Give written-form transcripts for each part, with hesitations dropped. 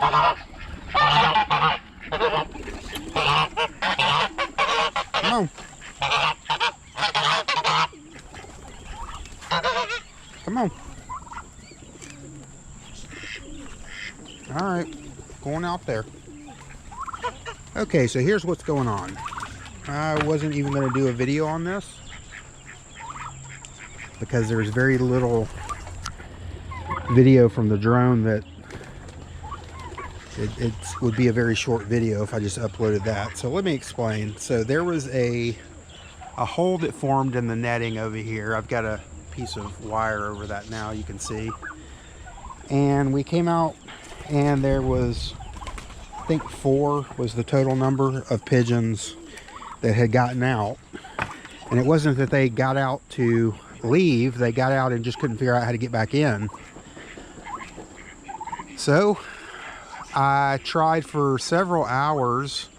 Come on. Come on. All right, going out there. Okay, so here's what's going on. I wasn't even going to do a video on this because there's very little video from the drone that it would be a very short video if I just uploaded that. So let me explain. So there was a hole that formed in the netting over here. I've got a piece of wire over that now, you can see. And we came out and there was, I think 4 was the total number of pigeons that had gotten out. And it wasn't that they got out to leave, they got out and just couldn't figure out how to get back in. So I tried for several hours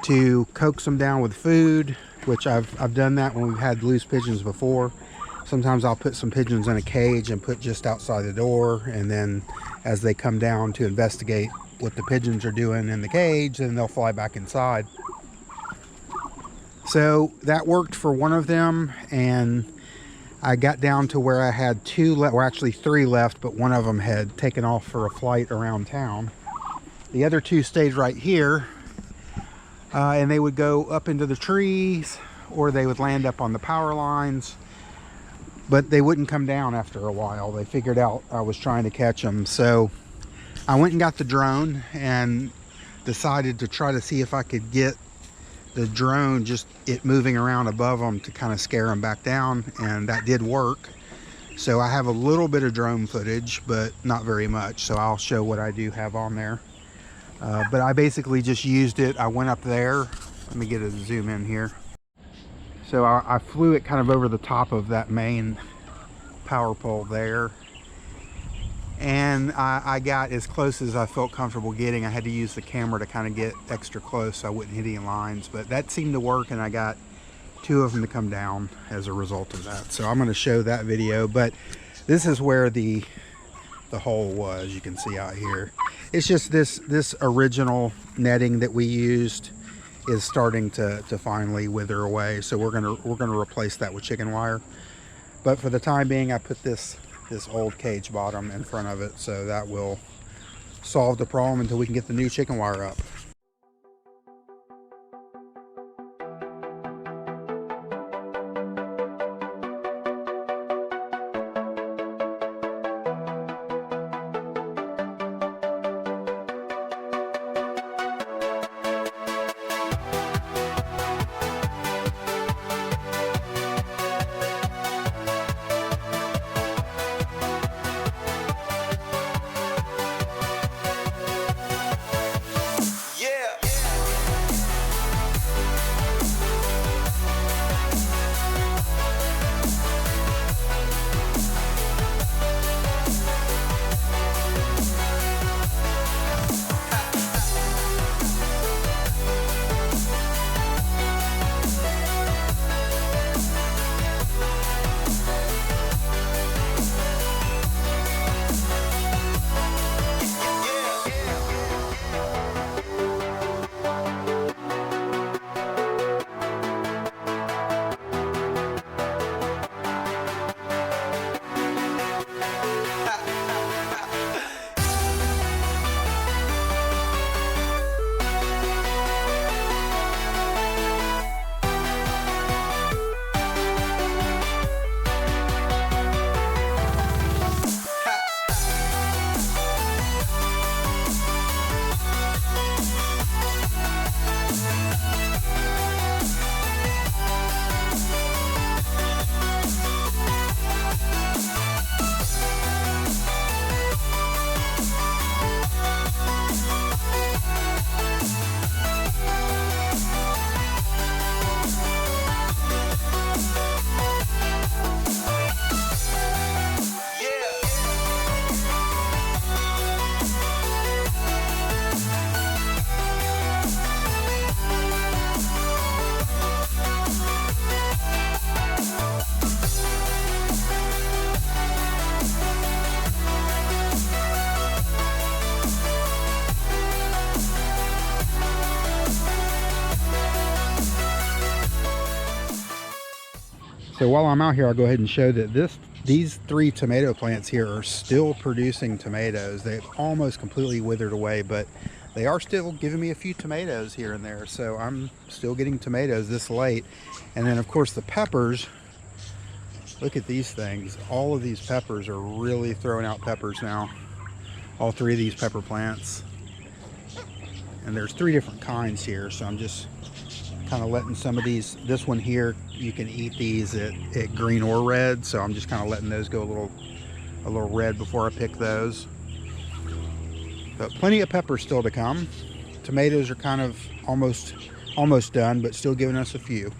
to coax them down with food, which I've done that when we've had loose pigeons before. Sometimes I'll put some pigeons in a cage and put just outside the door, and then as they come down to investigate what the pigeons are doing in the cage, then they'll fly back inside. So that worked for one of them, and I got down to where I had 2 left, or actually 3 left, but one of them had taken off for a flight around town. The other 2 stayed right here, and they would go up into the trees or they would land up on the power lines, but they wouldn't come down after a while. They figured out I was trying to catch them. So I went and got the drone and decided to try to see if I could get the drone, just it moving around above them, to kind of scare them back down, and that did work. So I have a little bit of drone footage, but not very much, so I'll show what I do have on there. But I basically just used it. I went up there, let me get a zoom in here. So I flew it kind of over the top of that main power pole there, and I got as close as I felt comfortable getting. I had to use the camera to kind of get extra close so I wouldn't hit any lines, but that seemed to work, and I got 2 of them to come down as a result of that. So I'm going to show that video, but this is where the hole was. You can see out here, it's just this original netting that we used is starting to finally wither away, so we're gonna replace that with chicken wire. But for the time being, I put this old cage bottom in front of it, so that will solve the problem until we can get the new chicken wire up. So while I'm out here, I'll go ahead and show that these 3 tomato plants here are still producing tomatoes. They've almost completely withered away, but they are still giving me a few tomatoes here and there. So I'm still getting tomatoes this late. And then of course the peppers, look at these things. All of these peppers are really throwing out peppers now. All 3 of these pepper plants. And there's 3 different kinds here, so I'm just kind of letting some of these, this one here, you can eat these at green or red, so I'm just kind of letting those go a little red before I pick those. But plenty of peppers still to come. Tomatoes are kind of almost done, but still giving us a few.